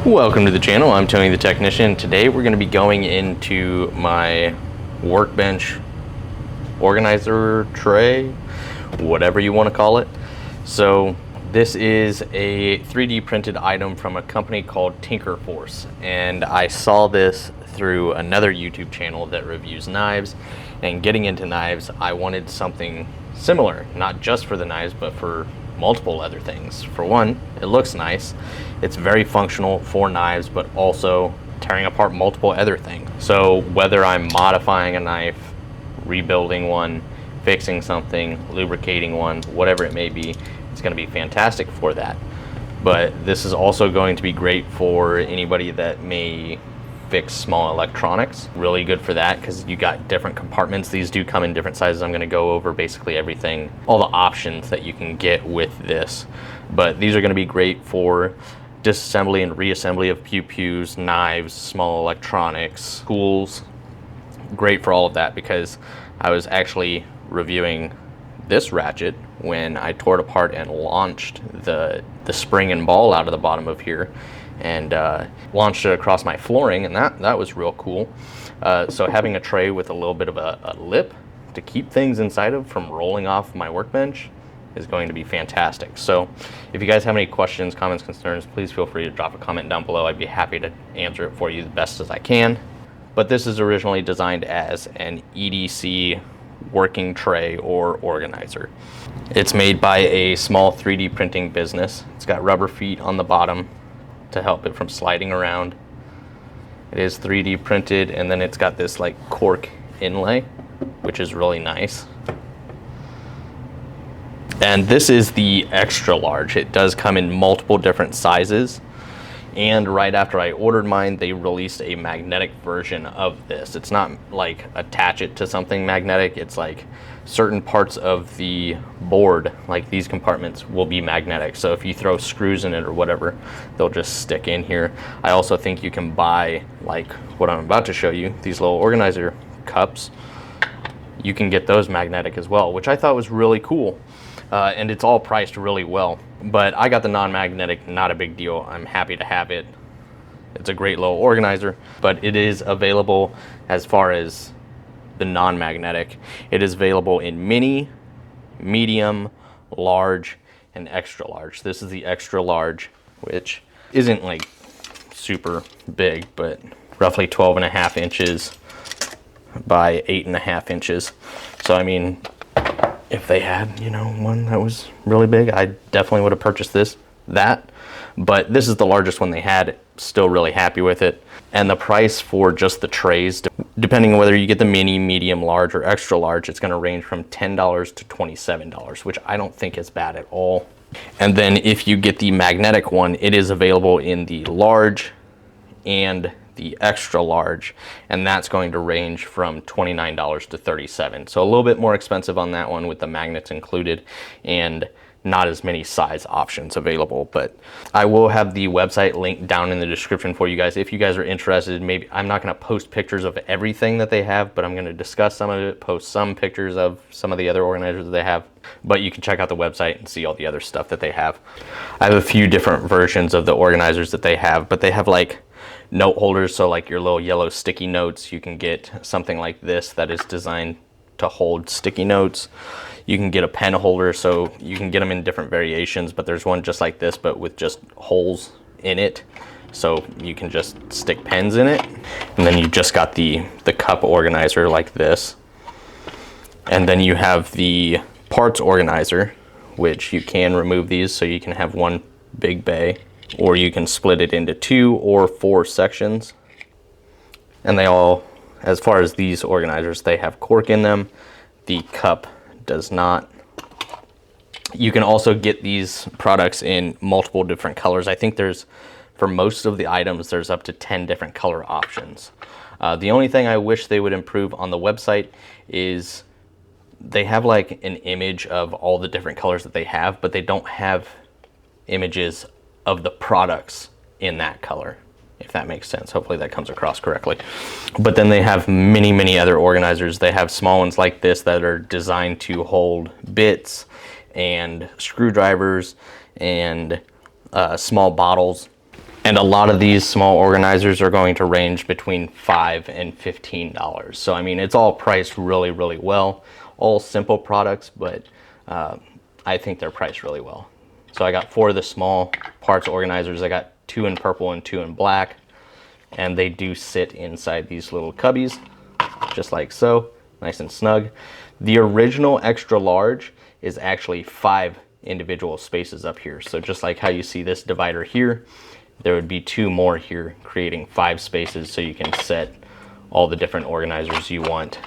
Welcome to the channel. I'm Tony the Technician. Today we're going to be going into my Workbench organizer tray, whatever you want to call it. So this is a 3D printed item from a company called TinkerForce, and I saw this through another YouTube channel that reviews knives. And getting into knives, I wanted something similar, not just for the knives, but for multiple other things. For one, it looks nice. It's very functional for knives, but also tearing apart multiple other things. So whether I'm modifying a knife, rebuilding one, fixing something, lubricating one, whatever it may be, it's going to be fantastic for that. But this is also going to be great for anybody that may fix small electronics. Really good for that because you got different compartments. These do come in different sizes. I'm going to go over basically everything, all the options that you can get with this. But these are going to be great for disassembly and reassembly of pew-pews, knives, small electronics, tools. Great for all of that because I was actually reviewing this ratchet when I tore it apart and launched the spring and ball out of the bottom of here, and launched it across my flooring, and that was real cool. So having a tray with a little bit of a lip to keep things inside of from rolling off my workbench is going to be fantastic. So if you guys have any questions, comments, concerns, please feel free to drop a comment down below. I'd be happy to answer it for you the best as I can. But this is originally designed as an EDC working tray or organizer. It's made by a small 3D printing business. It's got rubber feet on the bottom to help it from sliding around. It is 3D printed, and then it's got this like cork inlay, which is really nice. And this is the extra large. It does come in multiple different sizes. And right after I ordered mine, they released a magnetic version of this. It's not like attach it to something magnetic. It's like certain parts of the board, like these compartments, will be magnetic. So if you throw screws in it or whatever, they'll just stick in here. I also think you can buy, like what I'm about to show you, these little organizer cups. You can get those magnetic as well, which I thought was really cool. And it's all priced really well. But I got the non-magnetic, not a big deal. I'm happy to have it. It's a great little organizer, but it is available as far as the non-magnetic. It is available in mini, medium, large, and extra large. This is the extra large, which isn't like super big, but roughly 12.5 inches by 8.5 inches. So I mean, if they had, you know, one that was really big, I definitely would have purchased that. But this is the largest one they had. Still really happy with it. And the price for just the trays, depending on whether you get the mini, medium, large, or extra large, it's going to range from $10 to $27, which I don't think is bad at all. And then if you get the magnetic one, it is available in the large and the extra large, and that's going to range from $29 to $37. So a little bit more expensive on that one with the magnets included and not as many size options available. But I will have the website linked down in the description for you guys if you guys are interested. Maybe I'm not going to post pictures of everything that they have, but I'm going to discuss some of it, post some pictures of some of the other organizers that they have. But you can check out the website and see all the other stuff that they have. I have a few different versions of the organizers that they have, but they have like note holders, so like your little yellow sticky notes. You can get something like this that is designed to hold sticky notes. You can get a pen holder, so you can get them in different variations, but there's one just like this but with just holes in it, so you can just stick pens in it. And then you just got the cup organizer like this, and then you have the parts organizer, which you can remove these so you can have one big bay, or you can split it into 2 or 4 sections. And they all, as far as these organizers, they have cork in them. The cup does not. You can also get these products in multiple different colors. I think there's, for most of the items, there's up to 10 different color options. The only thing I wish they would improve on the website is they have like an image of all the different colors that they have, but they don't have images of the products in that color, if that makes sense. Hopefully that comes across correctly. But then they have many other organizers. They have small ones like this that are designed to hold bits and screwdrivers and small bottles. And a lot of these small organizers are going to range between $5 and $15. So I mean, it's all priced really, really well. All simple products, but I think they're priced really well. So I got 4 of the small parts organizers. I got 2 in purple and 2 in black. And they do sit inside these little cubbies, just like so, nice and snug. The original extra large is actually 5 individual spaces up here. So just like how you see this divider here, there would be 2 more here, creating 5 spaces, so you can set all the different organizers you want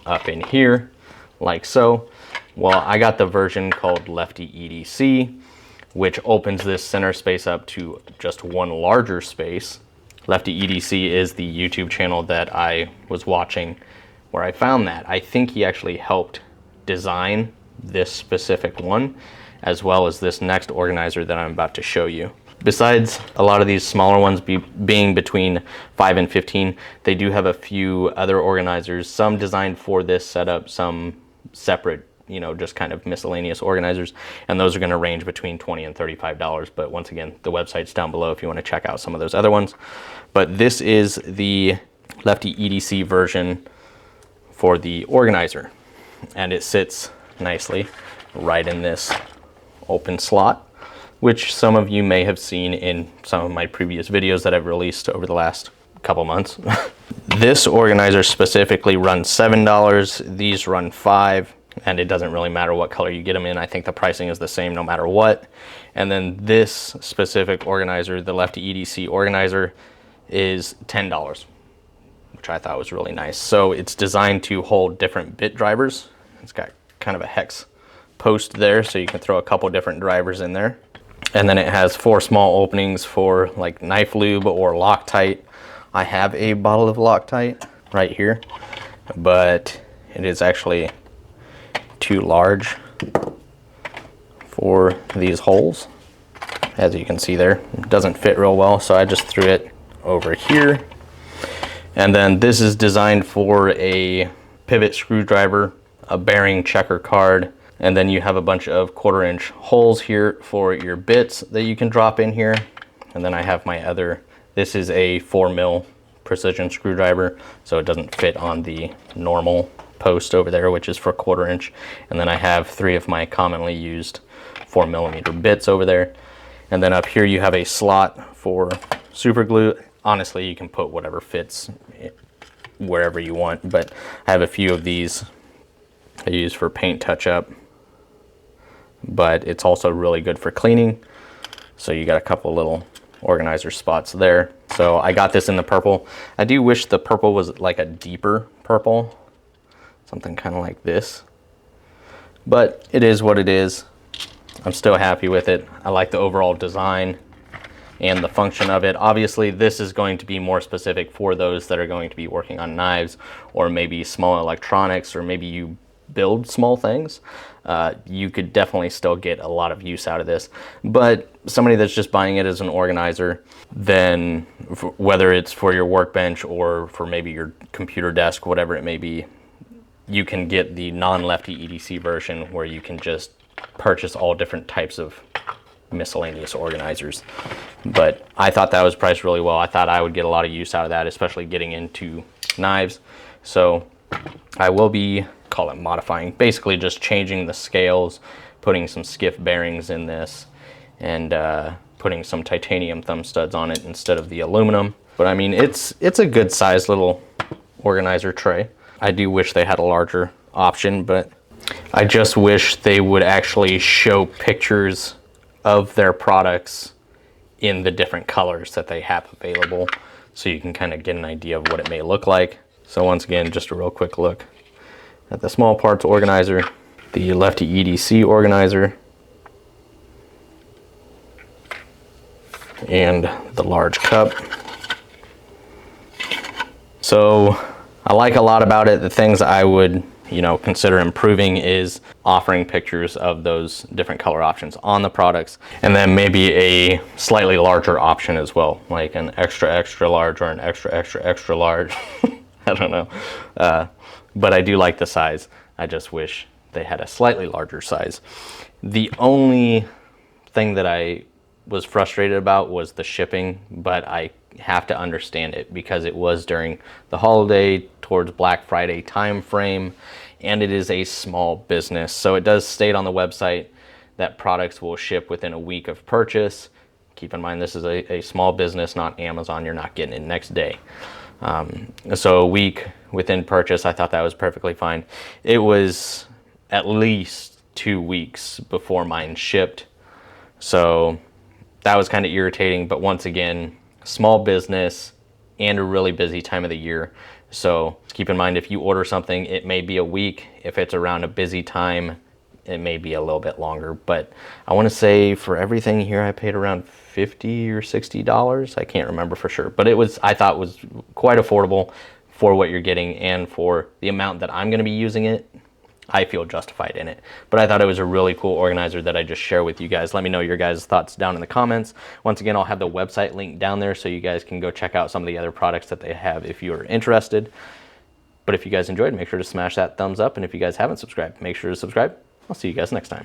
up in here, like so. Well, I got the version called Lefty EDC, which opens this center space up to just one larger space. Lefty EDC is the YouTube channel that I was watching where I found that. I think he actually helped design this specific one, as well as this next organizer that I'm about to show you. Besides a lot of these smaller ones being between 5 and 15, they do have a few other organizers, some designed for this setup, some separate, you know, just kind of miscellaneous organizers, and those are going to range between $20 and $35. But once again, the website's down below if you want to check out some of those other ones. But this is the Lefty EDC version for the organizer, and it sits nicely right in this open slot, which some of you may have seen in some of my previous videos that I've released over the last couple months. This organizer specifically runs $7. These run $5, and it doesn't really matter what color you get them in. I think the pricing is the same no matter what. And then this specific organizer, the Lefty EDC organizer, is $10, which I thought was really nice. So it's designed to hold different bit drivers. It's got kind of a hex post there, so you can throw a couple different drivers in there. And then it has 4 small openings for like knife lube or Loctite. I have a bottle of Loctite right here, but it is actually too large for these holes. As you can see there, it doesn't fit real well, so I just threw it over here. And then this is designed for a pivot screwdriver, a bearing checker card, and then you have a bunch of 1/4-inch holes here for your bits that you can drop in here. And then I have my other, this is a 4mm precision screwdriver, so it doesn't fit on the normal post over there, which is for 1/4-inch. And then I have 3 of my commonly used 4mm bits over there. And then up here you have a slot for super glue. Honestly, you can put whatever fits wherever you want, but I have a few of these I use for paint touch-up, but it's also really good for cleaning. So you got a couple little organizer spots there. So I got this in the purple. I do wish the purple was like a deeper purple, something kind of like this, but it is what it is. I'm still happy with it. I like the overall design and the function of it. Obviously, this is going to be more specific for those that are going to be working on knives, or maybe small electronics, or maybe you build small things. You could definitely still get a lot of use out of this. But somebody that's just buying it as an organizer, then whether it's for your workbench or for maybe your computer desk, whatever it may be, you can get the non-Lefty EDC version where you can just purchase all different types of miscellaneous organizers. But I thought that was priced really well. I thought I would get a lot of use out of that, especially getting into knives. So I will be, call it modifying, basically just changing the scales, putting some skiff bearings in this, and putting some titanium thumb studs on it instead of the aluminum. But I mean, it's a good sized little organizer tray. I do wish they had a larger option, but I just wish they would actually show pictures of their products in the different colors that they have available, so you can kind of get an idea of what it may look like. So once again, just a real quick look at the small parts organizer, the Lefty EDC organizer, and the large cup. So I like a lot about it. The things I would, consider improving is offering pictures of those different color options on the products, and then maybe a slightly larger option as well, like an extra large or an extra large. I don't know, but I do like the size. I just wish they had a slightly larger size. The only thing that I was frustrated about was the shipping, but I have to understand it because it was during the holiday towards Black Friday time frame, and it is a small business. So it does state on the website that products will ship within a week of purchase. Keep in mind, this is a small business, not Amazon. You're not getting it next day. So a week within purchase, I thought that was perfectly fine. It was at least 2 weeks before mine shipped. So that was kind of irritating, but once again, small business and a really busy time of the year. So keep in mind, if you order something, it may be a week. If it's around a busy time, it may be a little bit longer. But I want to say for everything here, I paid around $50 or $60. I can't remember for sure, but I thought it was quite affordable for what you're getting and for the amount that I'm going to be using it. I feel justified in it. But I thought it was a really cool organizer that I just share with you guys. Let me know your guys' thoughts down in the comments. Once again, I'll have the website link down there so you guys can go check out some of the other products that they have if you're interested. But if you guys enjoyed, make sure to smash that thumbs up. And if you guys haven't subscribed, make sure to subscribe. I'll see you guys next time.